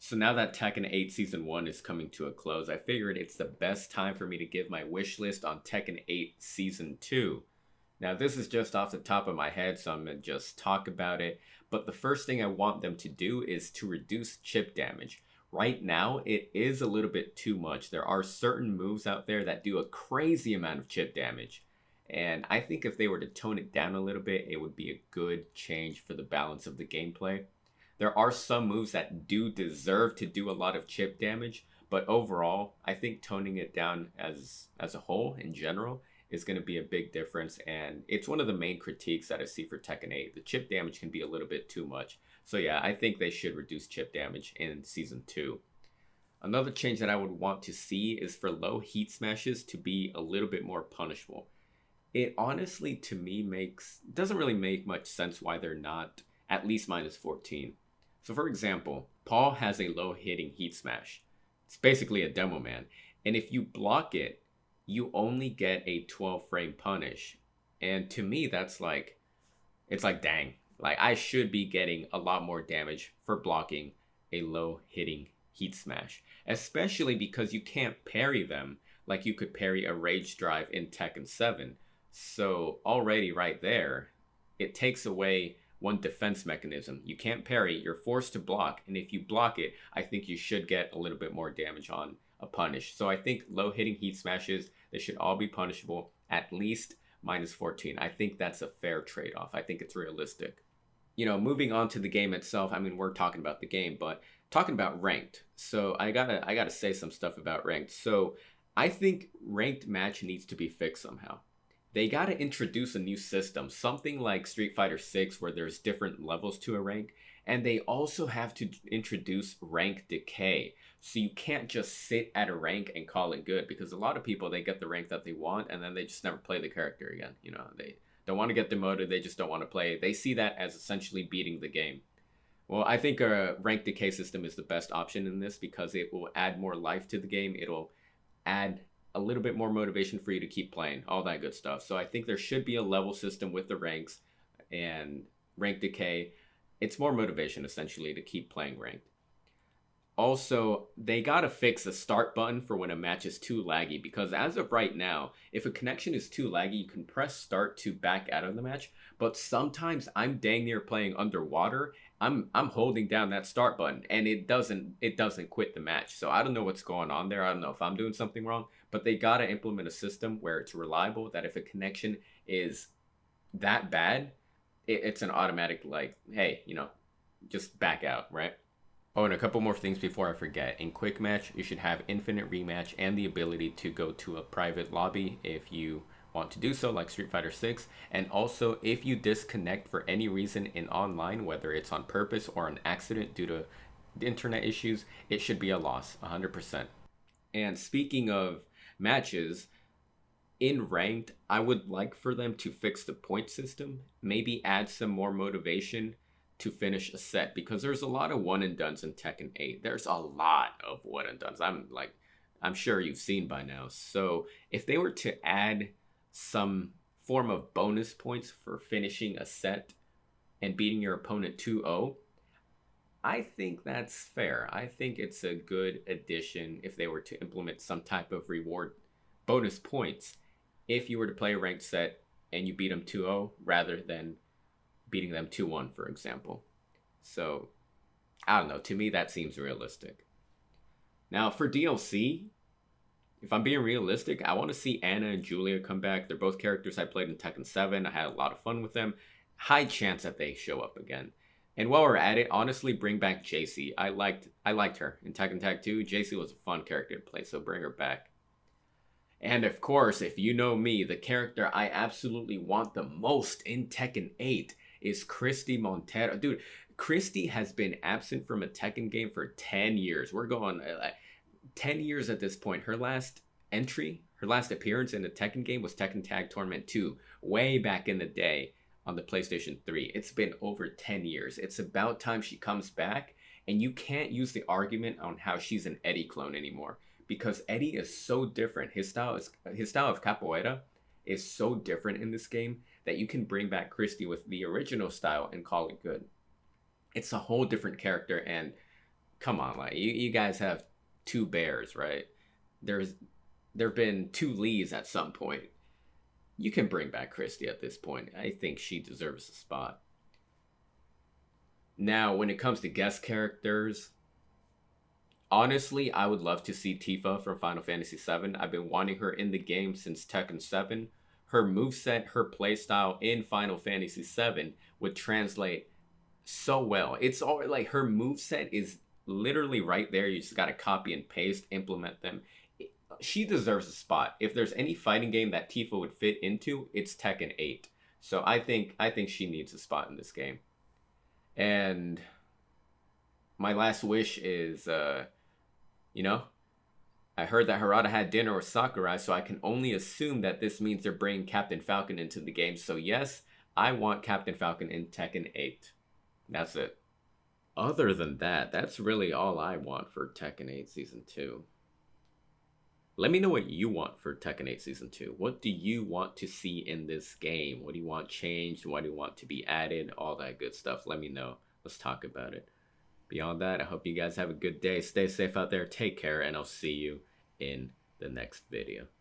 So now that Tekken 8 Season 1 is coming to a close, I figured it's the best time for me to give my wish list on Tekken 8 Season 2. Now, this is just off the top of my head, so I'm going to just talk about it. But the first thing I want them to do is to reduce chip damage. Right now, it is a little bit too much. There are certain moves out there that do a crazy amount of chip damage. And I think if they were to tone it down a little bit, it would be a good change for the balance of the gameplay. There are some moves that do deserve to do a lot of chip damage, but overall, I think toning it down as a whole in general is going to be a big difference, and it's one of the main critiques that I see for Tekken 8. The chip damage can be a little bit too much. So yeah, I think they should reduce chip damage in Season 2. Another change that I would want to see is for low heat smashes to be a little bit more punishable. It honestly, to me, doesn't really make much sense why they're not at least minus 14. So for example, Paul has a low hitting heat smash. It's basically a demo man. And if you block it, you only get a 12 frame punish. And to me, it's like, dang, like I should be getting a lot more damage for blocking a low hitting heat smash, especially because you can't parry them like you could parry a rage drive in Tekken 7. So already right there, it takes away one defense mechanism. You can't parry, you're forced to block, and if you block it, I think you should get a little bit more damage on a punish. So I think low hitting heat smashes, they should all be punishable, at least minus 14. I think that's a fair trade-off. I think it's realistic. Moving on to the game itself, I mean, we're talking about the game, but talking about ranked. So I gotta say some stuff about ranked. So I think ranked match needs to be fixed somehow. They got to introduce a new system, something like Street Fighter 6 where there's different levels to a rank, and they also have to introduce rank decay. So you can't just sit at a rank and call it good, because a lot of people, they get the rank that they want and then they just never play the character again. They don't want to get demoted, they just don't want to play. They see that as essentially beating the game. Well, I think a rank decay system is the best option in this because it will add more life to the game. It'll add a little bit more motivation for you to keep playing, all that good stuff. So I think there should be a level system with the ranks and rank decay. It's more motivation essentially to keep playing ranked. Also, they gotta fix the start button for when a match is too laggy, because as of right now, if a connection is too laggy, you can press start to back out of the match. But sometimes I'm dang near playing underwater. I'm holding down that start button and it doesn't quit the match. So I don't know what's going on there. I don't know if I'm doing something wrong, but they gotta implement a system where it's reliable, that if a connection is that bad, it's an automatic like, hey, just back out, right? Oh, and a couple more things before I forget. In Quick Match, you should have infinite rematch and the ability to go to a private lobby if you want to do so, like Street Fighter 6. And also, if you disconnect for any reason in online, whether it's on purpose or an accident due to internet issues, it should be a loss, 100%. And speaking of matches, in ranked, I would like for them to fix the point system, maybe add some more motivation to finish a set, because there's a lot of one and dones in Tekken 8. There's a lot of one and dones. I'm sure you've seen by now. So if they were to add some form of bonus points for finishing a set and beating your opponent 2-0, I think that's fair. I think it's a good addition if they were to implement some type of reward bonus points if you were to play a ranked set and you beat them 2-0 rather than beating them 2-1, for example. So, I don't know. To me, that seems realistic. Now, for DLC, if I'm being realistic, I want to see Anna and Julia come back. They're both characters I played in Tekken 7. I had a lot of fun with them. High chance that they show up again. And while we're at it, honestly, bring back JC. I liked her in Tekken Tag 2. JC was a fun character to play, so bring her back. And of course, if you know me, the character I absolutely want the most in Tekken 8 is Christy Montero. Dude, Christy has been absent from a Tekken game for 10 years. We're going 10 years at this point. Her last appearance in a Tekken game was Tekken Tag Tournament 2, way back in the day on the PlayStation 3. It's been over 10 years. It's about time she comes back, and you can't use the argument on how she's an Eddie clone anymore, because Eddie is so different. His style of capoeira is so different in this game that you can bring back Christy with the original style and call it good. It's a whole different character, and come on, like you guys have two bears, right? There've been two Lees at some point. You can bring back Christy at this point. I think she deserves a spot. Now, when it comes to guest characters, honestly, I would love to see Tifa from Final Fantasy VII. I've been wanting her in the game since Tekken 7. Her moveset, her playstyle in Final Fantasy VII would translate so well. It's all like her moveset is literally right there. You just gotta copy and paste, implement them. She deserves a spot. If there's any fighting game that Tifa would fit into, it's Tekken 8. So I think she needs a spot in this game. And my last wish is, you know, I heard that Harada had dinner with Sakurai, so I can only assume that this means they're bringing Captain Falcon into the game. So yes, I want Captain Falcon in Tekken 8. That's it. Other than that, that's really all I want for Tekken 8 Season 2. Let me know what you want for Tekken 8 Season 2. What do you want to see in this game? What do you want changed? What do you want to be added? All that good stuff. Let me know. Let's talk about it. Beyond that, I hope you guys have a good day. Stay safe out there. Take care, and I'll see you in the next video.